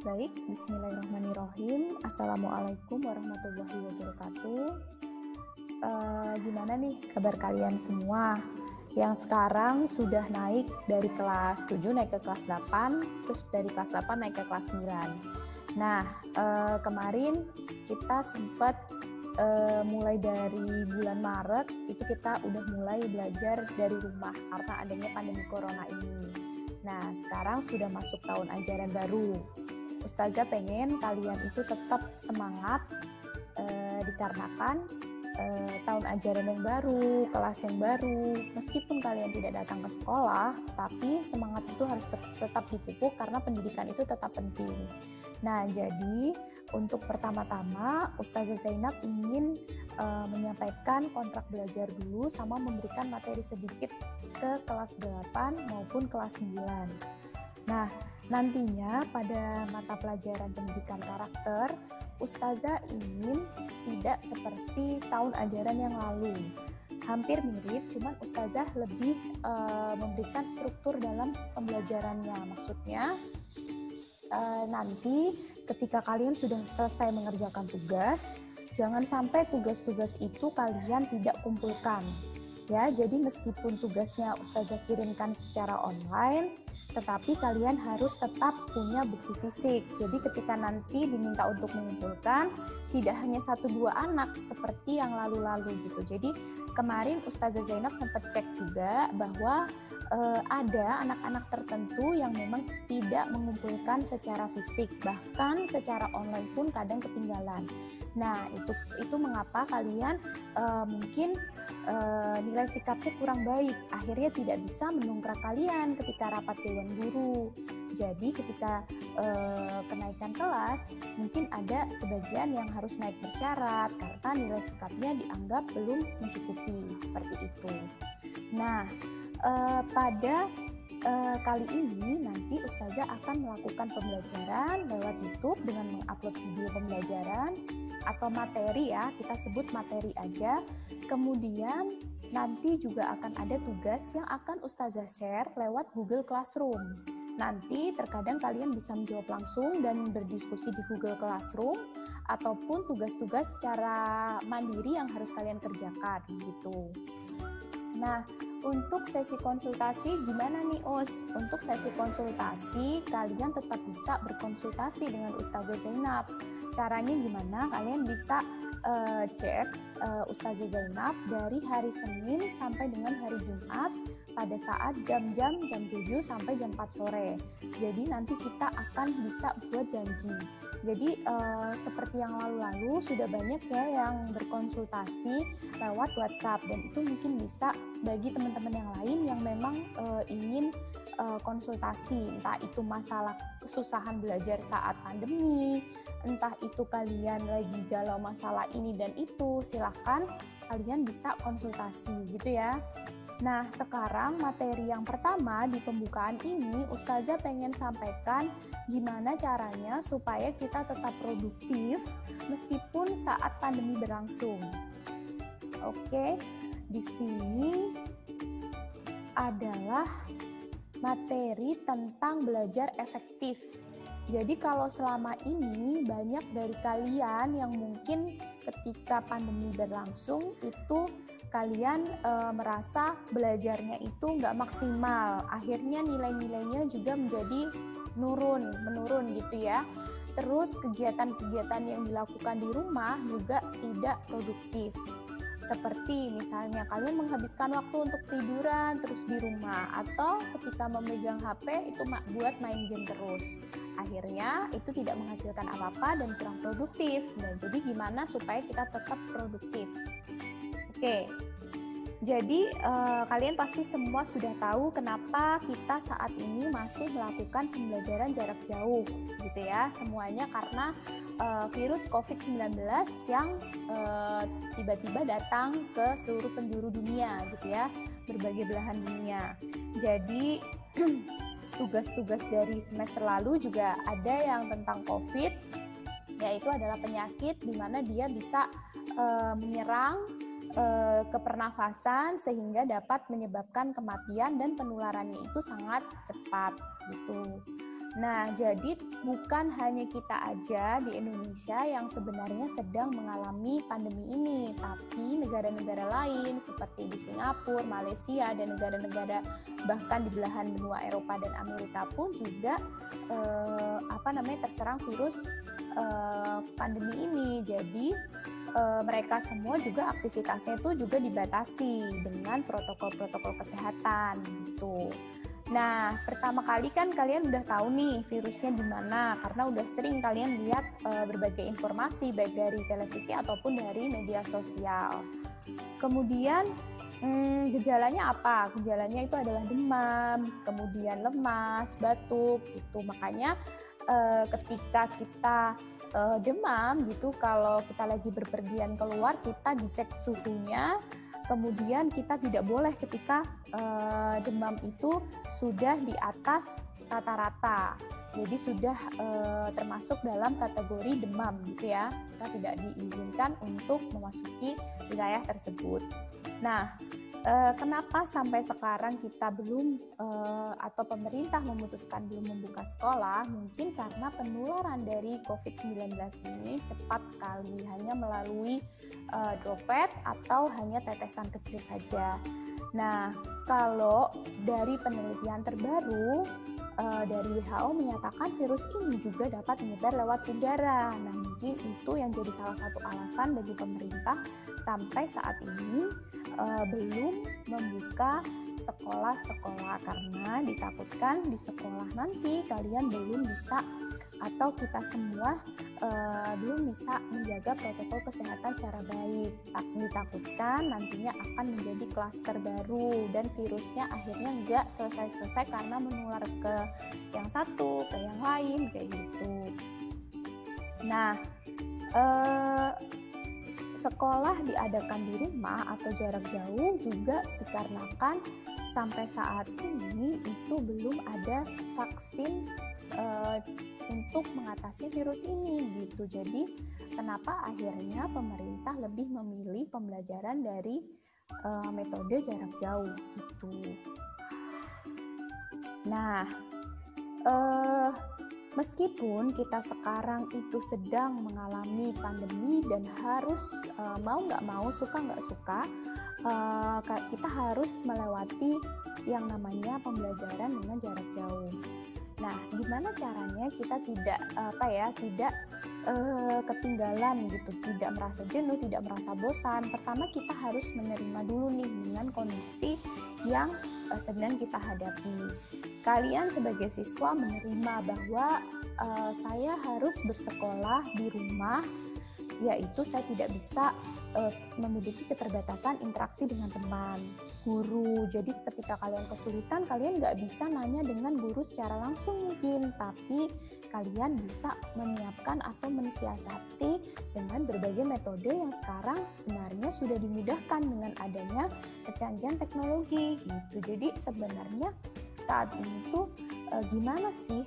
Baik, bismillahirrahmanirrahim. Assalamualaikum warahmatullahi wabarakatuh. Gimana nih kabar kalian semua? Yang sekarang sudah naik dari kelas 7 naik ke kelas 8, terus dari kelas 8 naik ke kelas 9. Nah, kemarin kita sempat mulai dari bulan Maret, itu kita udah mulai belajar dari rumah karena adanya pandemi corona ini. Nah, sekarang sudah masuk tahun ajaran baru. Ustazah pengen kalian itu tetap semangat dikarenakan tahun ajaran yang baru, kelas yang baru. Meskipun kalian tidak datang ke sekolah, tapi semangat itu harus tetap dipupuk karena pendidikan itu tetap penting. Nah, jadi untuk pertama-tama Ustazah Zainab ingin menyampaikan kontrak belajar dulu sama memberikan materi sedikit ke kelas 8 maupun kelas 9. Nah, nantinya pada mata pelajaran pendidikan karakter, Ustazah ingin tidak seperti tahun ajaran yang lalu. Hampir mirip, cuman Ustazah lebih memberikan struktur dalam pembelajarannya. Maksudnya, nanti ketika kalian sudah selesai mengerjakan tugas, jangan sampai tugas-tugas itu kalian tidak kumpulkan. Ya, jadi meskipun tugasnya Ustazah kirimkan secara online, tetapi kalian harus tetap punya bukti fisik. Jadi ketika nanti diminta untuk mengumpulkan, tidak hanya 1-2 anak seperti yang lalu-lalu gitu. Jadi kemarin Ustazah Zainab sempat cek juga bahwa ada anak-anak tertentu yang memang tidak mengumpulkan secara fisik, bahkan secara online pun kadang ketinggalan. Nah, itu mengapa kalian mungkin nilai sikapnya kurang baik, akhirnya tidak bisa mendongkrak kalian ketika rapat dewan guru. Jadi ketika kenaikan kelas, mungkin ada sebagian yang harus naik bersyarat karena nilai sikapnya dianggap belum mencukupi, seperti itu. Nah, pada kali ini nanti Ustazah akan melakukan pembelajaran lewat YouTube dengan mengupload video pembelajaran atau materi, ya, kita sebut materi aja. Kemudian nanti juga akan ada tugas yang akan Ustazah share lewat Google Classroom. Nanti terkadang kalian bisa menjawab langsung dan berdiskusi di Google Classroom, ataupun tugas-tugas secara mandiri yang harus kalian kerjakan gitu. Nah, untuk sesi konsultasi gimana nih Us? Untuk sesi konsultasi kalian tetap bisa berkonsultasi dengan Ustazah Zainab. Caranya gimana? Kalian bisa cek Ustazah Zainab dari hari Senin sampai dengan hari Jumat pada saat jam 7 sampai jam 4 sore. Jadi nanti kita akan bisa buat janji. Jadi seperti yang lalu-lalu sudah banyak ya yang berkonsultasi lewat WhatsApp, dan itu mungkin bisa bagi teman-teman yang lain yang memang ingin konsultasi, entah itu masalah kesusahan belajar saat pandemi, entah itu kalian lagi galau masalah ini dan itu, silahkan kalian bisa konsultasi gitu ya. Nah, sekarang materi yang pertama di pembukaan ini Ustazah pengen sampaikan gimana caranya supaya kita tetap produktif meskipun saat pandemi berlangsung. Oke, di sini adalah materi tentang belajar efektif. Jadi kalau selama ini banyak dari kalian yang mungkin ketika pandemi berlangsung itu kalian merasa belajarnya itu nggak maksimal, akhirnya nilai-nilainya juga menjadi menurun gitu ya. Terus kegiatan-kegiatan yang dilakukan di rumah juga tidak produktif. Seperti misalnya kalian menghabiskan waktu untuk tiduran terus di rumah, atau ketika memegang HP itu buat main game terus. Akhirnya itu tidak menghasilkan apa-apa dan kurang produktif. Nah, jadi gimana supaya kita tetap produktif? Oke, jadi kalian pasti semua sudah tahu kenapa kita saat ini masih melakukan pembelajaran jarak jauh gitu ya. Semuanya karena virus COVID-19 yang tiba-tiba datang ke seluruh penjuru dunia gitu ya, berbagai belahan dunia. Jadi tugas-tugas dari semester lalu juga ada yang tentang COVID, yaitu adalah penyakit di mana dia bisa menyerang ke pernafasan sehingga dapat menyebabkan kematian dan penularannya itu sangat cepat gitu. Nah, jadi bukan hanya kita aja di Indonesia yang sebenarnya sedang mengalami pandemi ini, tapi negara-negara lain seperti di Singapura, Malaysia, dan negara-negara bahkan di belahan benua Eropa dan Amerika pun juga terserang virus pandemi ini. Jadi mereka semua juga aktivitasnya itu juga dibatasi dengan protokol-protokol kesehatan gitu. Nah, pertama kali kan kalian udah tahu nih virusnya di mana, karena udah sering kalian lihat berbagai informasi baik dari televisi ataupun dari media sosial. Kemudian gejalanya apa? Gejalanya itu adalah demam, kemudian lemas, batuk gitu. Makanya ketika kita demam gitu, kalau kita lagi berpergian keluar, kita dicek suhunya. Kemudian kita tidak boleh ketika demam itu sudah di atas rata-rata, jadi sudah termasuk dalam kategori demam gitu ya. Kita tidak diizinkan untuk memasuki wilayah tersebut. Nah, kenapa sampai sekarang kita belum atau pemerintah memutuskan belum membuka sekolah? Mungkin karena penularan dari COVID-19 ini cepat sekali, hanya melalui droplet atau hanya tetesan kecil saja. Nah, kalau dari penelitian terbaru dari WHO menyatakan virus ini juga dapat menyebar lewat udara. Nah, mungkin itu yang jadi salah satu alasan bagi pemerintah sampai saat ini belum membuka sekolah-sekolah, karena ditakutkan di sekolah nanti kalian belum bisa atau kita semua belum bisa menjaga protokol kesehatan secara baik. Ditakutkan nantinya akan menjadi klaster baru dan virusnya akhirnya nggak selesai-selesai karena menular ke yang satu, ke yang lain, kayak gitu. Nah, sekolah diadakan di rumah atau jarak jauh juga dikarenakan sampai saat ini itu belum ada vaksin untuk mengatasi virus ini gitu. Jadi kenapa akhirnya pemerintah lebih memilih pembelajaran dari metode jarak jauh gitu. Nah, meskipun kita sekarang itu sedang mengalami pandemi dan harus mau nggak mau, suka nggak suka, kita harus melewati yang namanya pembelajaran dengan jarak jauh. Nah, gimana caranya kita tidak ketinggalan gitu, tidak merasa jenuh, tidak merasa bosan? Pertama, kita harus menerima dulu nih dengan kondisi yang sedang kita hadapi. Kalian sebagai siswa menerima bahwa saya harus bersekolah di rumah, yaitu saya tidak bisa memiliki keterbatasan interaksi dengan teman, guru. Jadi ketika kalian kesulitan, kalian nggak bisa nanya dengan guru secara langsung mungkin, tapi kalian bisa menyiapkan atau mensiasati dengan berbagai metode yang sekarang sebenarnya sudah dimudahkan dengan adanya kecanggihan teknologi gitu. Jadi sebenarnya saat ini tuh gimana sih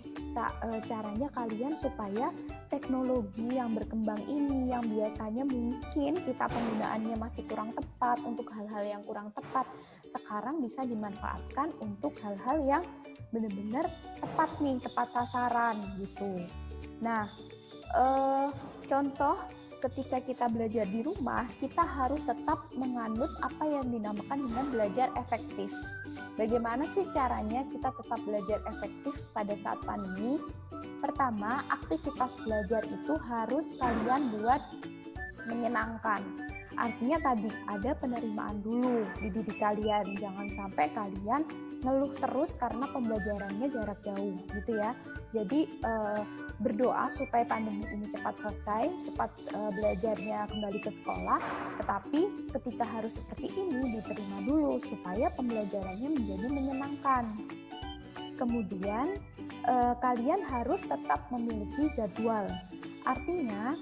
caranya kalian supaya teknologi yang berkembang ini, yang biasanya mungkin kita penggunaannya masih kurang tepat untuk hal-hal yang kurang tepat, sekarang bisa dimanfaatkan untuk hal-hal yang benar-benar tepat nih, tepat sasaran gitu. Nah, contoh ketika kita belajar di rumah, kita harus tetap menganut apa yang dinamakan dengan belajar efektif. Bagaimana sih caranya kita tetap belajar efektif pada saat pandemi? Pertama, aktivitas belajar itu harus kalian buat menyenangkan. Artinya tadi ada penerimaan dulu di diri kalian. Jangan sampai kalian ngeluh terus karena pembelajarannya jarak jauh gitu ya. Jadi berdoa supaya pandemi ini cepat selesai, cepat belajarnya kembali ke sekolah. Tetapi ketika harus seperti ini diterima dulu supaya pembelajarannya menjadi menyenangkan. Kemudian kalian harus tetap memiliki jadwal. Artinya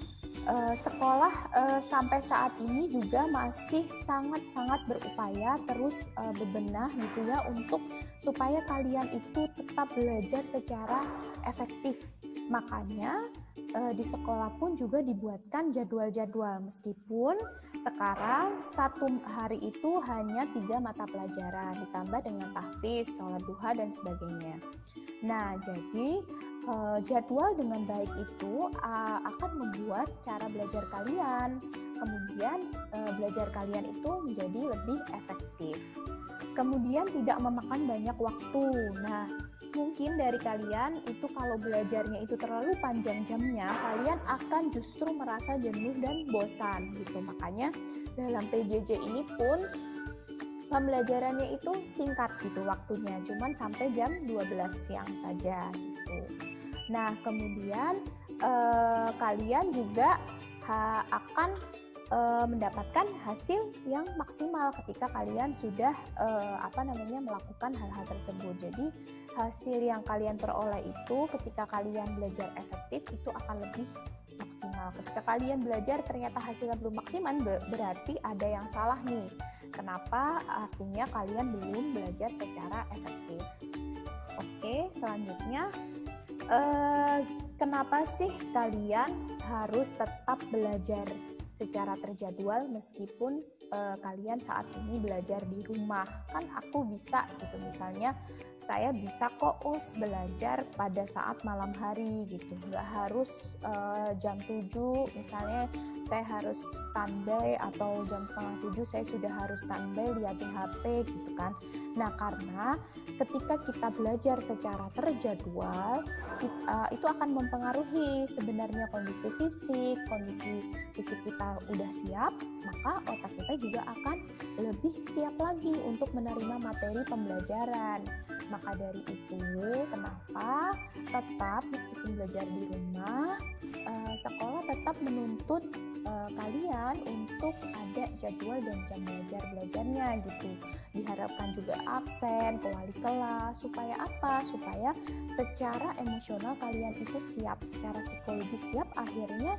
sekolah sampai saat ini juga masih sangat-sangat berupaya terus bebenah gitu ya, untuk supaya kalian itu tetap belajar secara efektif. Makanya di sekolah pun juga dibuatkan jadwal-jadwal, meskipun sekarang satu hari itu hanya 3 mata pelajaran ditambah dengan tahfiz, sholat duha dan sebagainya. Nah, jadi jadwal dengan baik itu akan membuat cara belajar kalian, kemudian belajar kalian itu menjadi lebih efektif. Kemudian tidak memakan banyak waktu. Nah, mungkin dari kalian itu kalau belajarnya itu terlalu panjang jamnya, kalian akan justru merasa jenuh dan bosan gitu. Makanya dalam PJJ ini pun pembelajarannya itu singkat gitu waktunya, cuman sampai jam 12 siang saja gitu. Nah, kemudian kalian juga akan mendapatkan hasil yang maksimal ketika kalian sudah melakukan hal-hal tersebut. Jadi hasil yang kalian peroleh itu ketika kalian belajar efektif itu akan lebih maksimal. Ketika kalian belajar ternyata hasilnya belum maksimal, berarti ada yang salah nih. Kenapa? Artinya kalian belum belajar secara efektif. Oke, selanjutnya kenapa sih kalian harus tetap belajar secara terjadwal meskipun kalian saat ini belajar di rumah? Kan aku bisa gitu, misalnya saya bisa kok belajar pada saat malam hari gitu, nggak harus jam 7 misalnya saya harus standby, atau jam setengah 7 saya sudah harus standby liatin HP gitu kan. Nah, karena ketika kita belajar secara terjadwal itu akan mempengaruhi sebenarnya kondisi fisik kita udah siap, maka otak kita juga akan lebih siap lagi untuk menerima materi pembelajaran. Maka dari itu, kenapa tetap meskipun belajar di rumah, sekolah tetap menuntut kalian untuk ada jadwal dan jam belajarnya gitu. Diharapkan juga absen ke wali kelas, supaya apa? Supaya secara emosional kalian itu siap, secara psikologis siap, akhirnya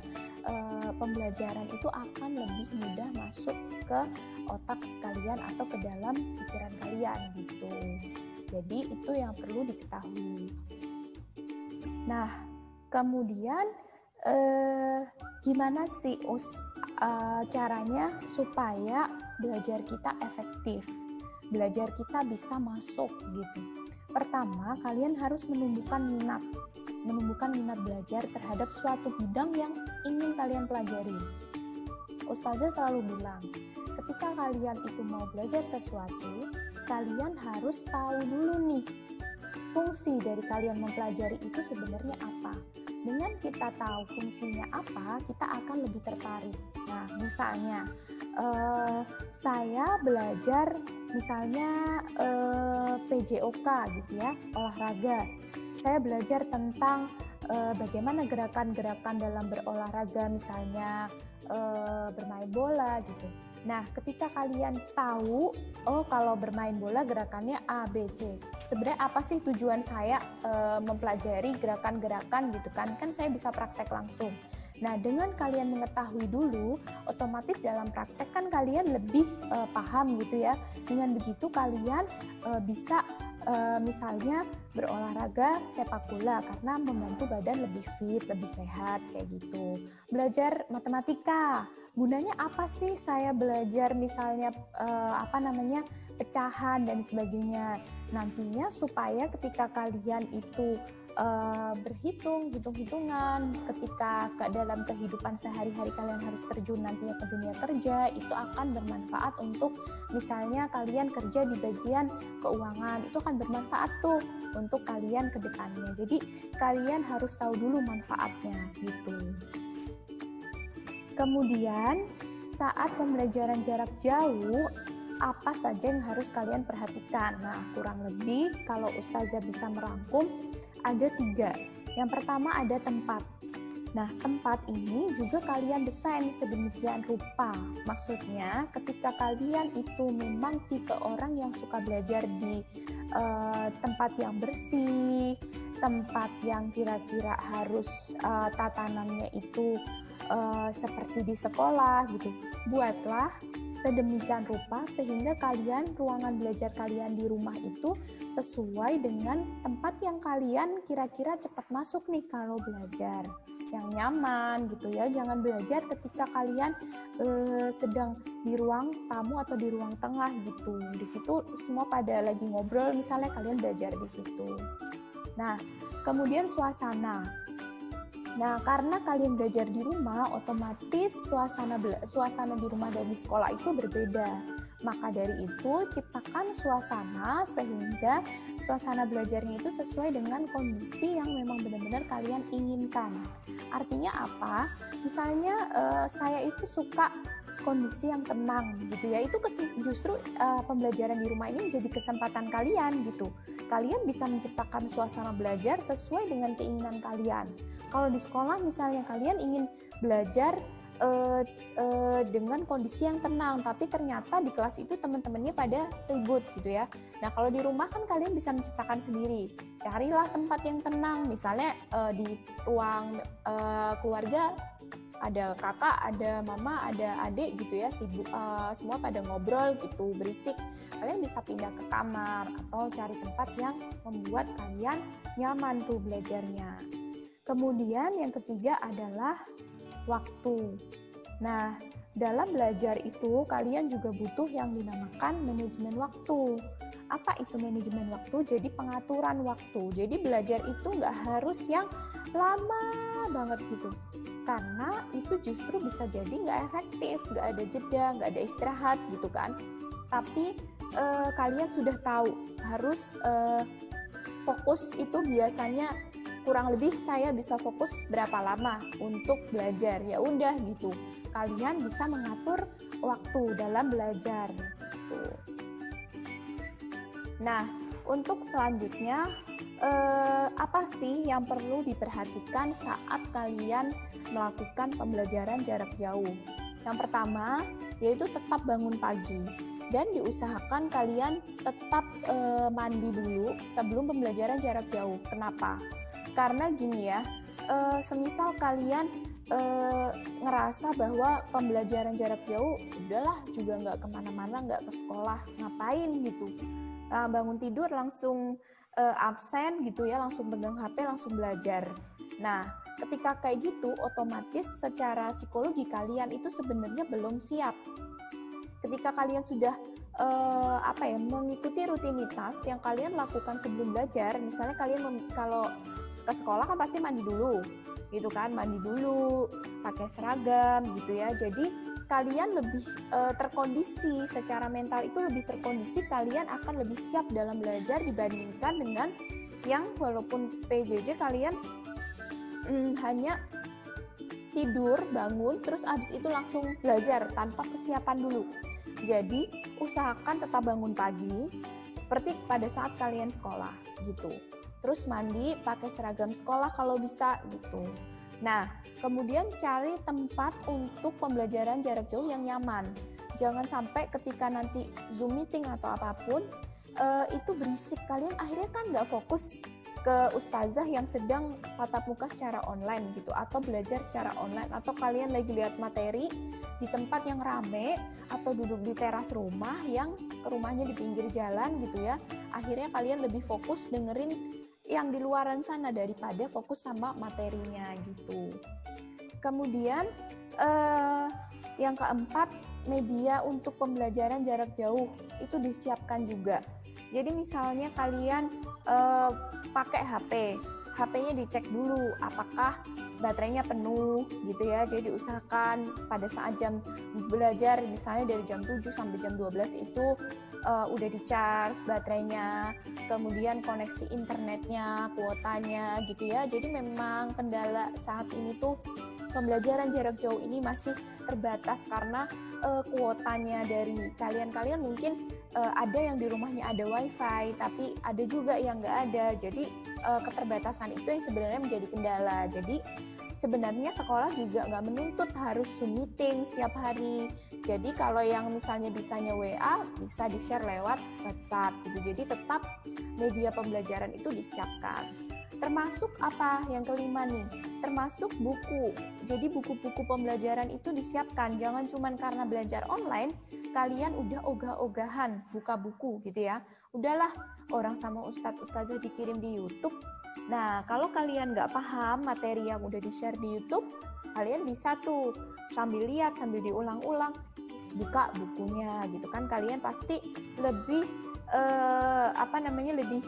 pembelajaran itu akan lebih mudah masuk ke otak kalian atau ke dalam pikiran kalian gitu. Jadi itu yang perlu diketahui. Nah, kemudian gimana sih caranya supaya belajar kita efektif, belajar kita bisa masuk gitu? Pertama, kalian harus menumbuhkan minat belajar terhadap suatu bidang yang ingin kalian pelajari. Ustazah selalu bilang, ketika kalian itu mau belajar sesuatu, kalian harus tahu dulu nih, fungsi dari kalian mempelajari itu sebenarnya apa. Dengan kita tahu fungsinya apa, kita akan lebih tertarik. Nah, misalnya, saya belajar misalnya PJOK gitu ya, olahraga. Saya belajar tentang bagaimana gerakan-gerakan dalam berolahraga, misalnya bermain bola gitu. Nah, ketika kalian tahu, kalau bermain bola gerakannya A, B, C. Sebenarnya apa sih tujuan saya mempelajari gerakan-gerakan gitu kan? Kan saya bisa praktek langsung. Nah, dengan kalian mengetahui dulu, otomatis dalam praktek kan kalian lebih paham gitu ya. Dengan begitu kalian bisa misalnya berolahraga sepak bola karena membantu badan lebih fit, lebih sehat kayak gitu. Belajar matematika, gunanya apa sih saya belajar misalnya pecahan dan sebagainya. Nantinya supaya ketika kalian itu hitung-hitungan, ketika dalam kehidupan sehari-hari kalian harus terjun nantinya ke dunia kerja, itu akan bermanfaat untuk misalnya kalian kerja di bagian keuangan, itu akan bermanfaat tuh untuk kalian ke depannya. Jadi kalian harus tahu dulu manfaatnya gitu. Kemudian saat pembelajaran jarak jauh, apa saja yang harus kalian perhatikan? Nah, kurang lebih kalau Ustazah bisa merangkum, ada 3. Yang pertama ada tempat. Nah, tempat ini juga kalian desain sedemikian rupa. Maksudnya, ketika kalian itu memang tipe orang yang suka belajar di tempat yang bersih, tempat yang kira-kira harus tatanannya itu seperti di sekolah gitu, buatlah sedemikian rupa sehingga ruangan belajar kalian di rumah itu sesuai dengan tempat yang kalian kira-kira cepat masuk nih kalau belajar, yang nyaman gitu ya. Jangan belajar ketika kalian sedang di ruang tamu atau di ruang tengah gitu. Di situ semua pada lagi ngobrol, misalnya kalian belajar di situ. Nah, kemudian suasana. Nah, karena kalian belajar di rumah, otomatis suasana di rumah dan di sekolah itu berbeda. Maka dari itu, ciptakan suasana sehingga suasana belajarnya itu sesuai dengan kondisi yang memang benar-benar kalian inginkan. Artinya apa? Misalnya saya itu suka kondisi yang tenang gitu ya, itu justru pembelajaran di rumah ini menjadi kesempatan kalian gitu. Kalian bisa menciptakan suasana belajar sesuai dengan keinginan kalian. Kalau di sekolah misalnya kalian ingin belajar dengan kondisi yang tenang, tapi ternyata di kelas itu teman-temannya pada ribut gitu ya. Nah, kalau di rumah kan kalian bisa menciptakan sendiri. Carilah tempat yang tenang, misalnya di ruang keluarga ada kakak, ada mama, ada adik gitu ya, sibuk semua pada ngobrol gitu, berisik. Kalian bisa pindah ke kamar atau cari tempat yang membuat kalian nyaman tuh belajarnya. Kemudian yang ketiga adalah waktu. Nah, dalam belajar itu kalian juga butuh yang dinamakan manajemen waktu. Apa itu manajemen waktu? Jadi pengaturan waktu. Jadi belajar itu nggak harus yang lama banget gitu. Karena itu justru bisa jadi nggak efektif, nggak ada jeda, nggak ada istirahat gitu kan. Tapi kalian sudah tahu harus fokus itu biasanya kurang lebih saya bisa fokus berapa lama untuk belajar. Ya udah gitu. Kalian bisa mengatur waktu dalam belajar. Gitu. Nah, untuk selanjutnya apa sih yang perlu diperhatikan saat kalian melakukan pembelajaran jarak jauh? Yang pertama, yaitu tetap bangun pagi dan diusahakan kalian tetap mandi dulu sebelum pembelajaran jarak jauh. Kenapa? Karena gini ya, semisal kalian ngerasa bahwa pembelajaran jarak jauh udahlah juga nggak kemana-mana, nggak ke sekolah, ngapain gitu. Bangun tidur langsung absen gitu ya, langsung pegang HP, langsung belajar. Nah, ketika kayak gitu, otomatis secara psikologi kalian itu sebenarnya belum siap. Ketika kalian sudah mengikuti rutinitas yang kalian lakukan sebelum belajar, misalnya kalian kalau ke sekolah kan pasti mandi dulu, gitu kan, mandi dulu, pakai seragam, gitu ya. Jadi kalian lebih terkondisi secara mental itu lebih terkondisi, kalian akan lebih siap dalam belajar dibandingkan dengan yang walaupun PJJ kalian hanya tidur, bangun, terus abis itu langsung belajar tanpa persiapan dulu. Jadi usahakan tetap bangun pagi seperti pada saat kalian sekolah gitu. Terus mandi, pakai seragam sekolah kalau bisa gitu. Nah, kemudian cari tempat untuk pembelajaran jarak jauh yang nyaman. Jangan sampai ketika nanti Zoom meeting atau apapun itu berisik, kalian akhirnya kan nggak fokus ke ustazah yang sedang tatap muka secara online gitu, atau belajar secara online, atau kalian lagi lihat materi di tempat yang rame atau duduk di teras rumah yang rumahnya di pinggir jalan gitu ya. Akhirnya kalian lebih fokus dengerin yang di luaran sana daripada fokus sama materinya gitu. Kemudian yang keempat, media untuk pembelajaran jarak jauh itu disiapkan juga. Jadi misalnya kalian pakai HP-nya dicek dulu apakah baterainya penuh gitu ya. Jadi usahakan pada saat jam belajar misalnya dari jam 7 sampai jam 12 itu udah di-charge baterainya, kemudian koneksi internetnya, kuotanya gitu ya. Jadi memang kendala saat ini tuh pembelajaran jarak jauh ini masih terbatas karena kuotanya dari kalian mungkin ada yang di rumahnya ada wifi, tapi ada juga yang nggak ada. Jadi keterbatasan itu yang sebenarnya menjadi kendala. Jadi sebenarnya sekolah juga nggak menuntut harus Zoom meeting setiap hari. Jadi kalau yang misalnya bisanya WA, bisa di-share lewat WhatsApp gitu. Jadi tetap media pembelajaran itu disiapkan. Termasuk apa? Yang kelima nih, termasuk buku. Jadi buku-buku pembelajaran itu disiapkan. Jangan cuma karena belajar online, kalian udah ogah-ogahan buka buku gitu ya. Udahlah, orang sama ustadz-ustazah dikirim di YouTube. Nah, kalau kalian nggak paham materi yang udah di-share di YouTube, kalian bisa tuh sambil lihat, sambil diulang-ulang, buka bukunya gitu kan. Kalian pasti lebih lebih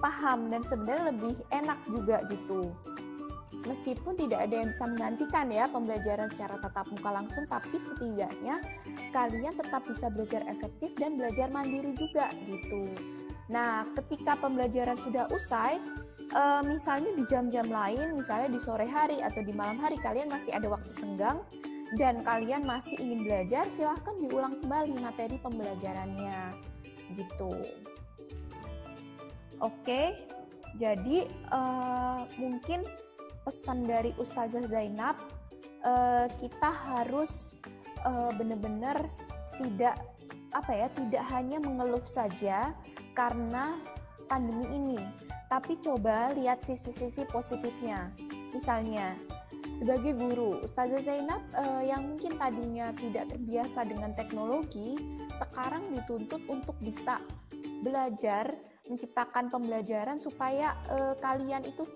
paham dan sebenarnya lebih enak juga gitu. Meskipun tidak ada yang bisa menggantikan ya pembelajaran secara tatap muka langsung, tapi setidaknya kalian tetap bisa belajar efektif dan belajar mandiri juga gitu. Nah, ketika pembelajaran sudah usai, misalnya di jam-jam lain, misalnya di sore hari atau di malam hari kalian masih ada waktu senggang dan kalian masih ingin belajar, silahkan diulang kembali materi pembelajarannya gitu. Oke, jadi mungkin pesan dari Ustazah Zainab, kita harus benar-benar tidak hanya mengeluh saja karena pandemi ini, tapi coba lihat sisi-sisi positifnya. Misalnya, sebagai guru, Ustazah Zainab yang mungkin tadinya tidak terbiasa dengan teknologi, sekarang dituntut untuk bisa belajar, menciptakan pembelajaran supaya kalian itu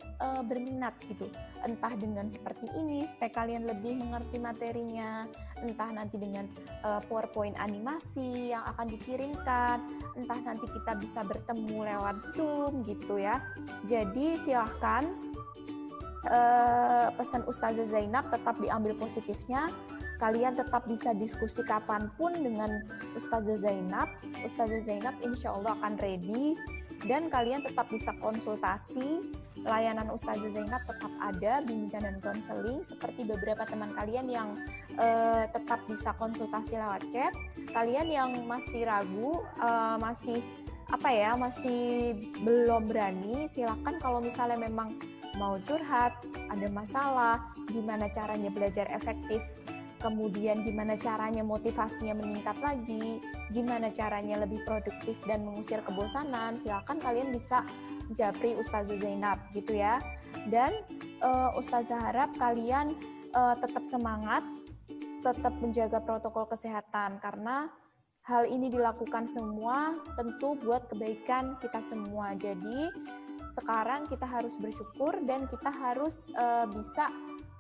berminat gitu. Entah dengan seperti ini supaya kalian lebih mengerti materinya, entah nanti dengan PowerPoint animasi yang akan dikirimkan, entah nanti kita bisa bertemu lewat Zoom gitu ya. Jadi silahkan pesan Ustazah Zainab tetap diambil positifnya. Kalian tetap bisa diskusi kapanpun dengan Ustazah Zainab. Ustazah Zainab insya Allah akan ready. Dan kalian tetap bisa konsultasi. Layanan Ustazah Zainab tetap ada, bimbingan dan konseling. Seperti beberapa teman kalian yang tetap bisa konsultasi lewat chat. Kalian yang masih ragu, masih belum berani, silakan kalau misalnya memang mau curhat, ada masalah, gimana caranya belajar efektif, kemudian gimana caranya motivasinya meningkat lagi, gimana caranya lebih produktif dan mengusir kebosanan, silakan kalian bisa japri Ustazah Zainab gitu ya. Dan Ustazah harap kalian tetap semangat, tetap menjaga protokol kesehatan, karena hal ini dilakukan semua tentu buat kebaikan kita semua. Jadi sekarang kita harus bersyukur dan kita harus bisa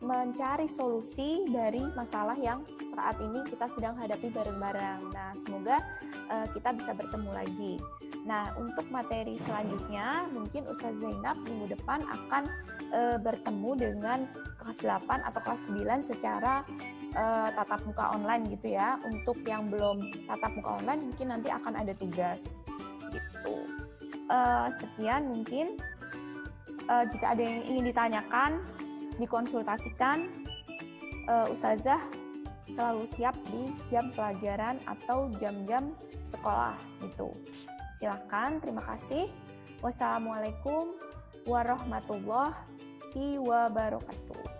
mencari solusi dari masalah yang saat ini kita sedang hadapi bareng-bareng. Nah, semoga kita bisa bertemu lagi. Nah, untuk materi selanjutnya, mungkin Ustazah Zainab minggu depan akan bertemu dengan kelas 8 atau kelas 9 secara tatap muka online gitu ya. Untuk yang belum tatap muka online, mungkin nanti akan ada tugas gitu. Sekian mungkin. Jika ada yang ingin ditanyakan, dikonsultasikan, Ustazah selalu siap di jam pelajaran atau jam-jam sekolah gitu. Silahkan, terima kasih. Wassalamualaikum warahmatullahi wabarakatuh.